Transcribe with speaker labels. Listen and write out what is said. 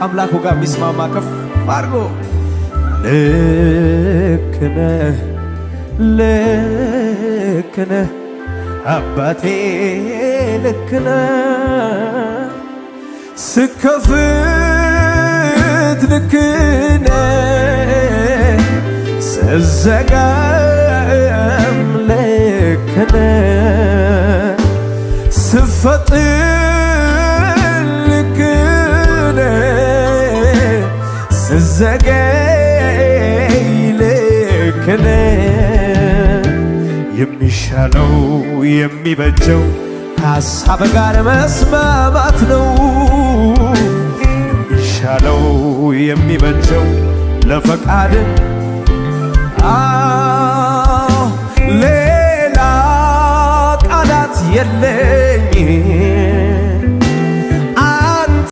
Speaker 1: አምላኩ ጋር የሚስማማ ከፍ አድርጎ ልክ ነህ አባቴ ልክ ነህ ስከፍት ልክ ነህ ስዘጋም ልክ ነህ ስፈጥር ልክ ነህ ስዘገይ ልክ ነህ የሚሻለው የሚበጀው ከሐሳብ ጋር መስማማት ነው የሚሻለው የሚበጀው ለፈቃድ ሌላ ቃላት የለኝም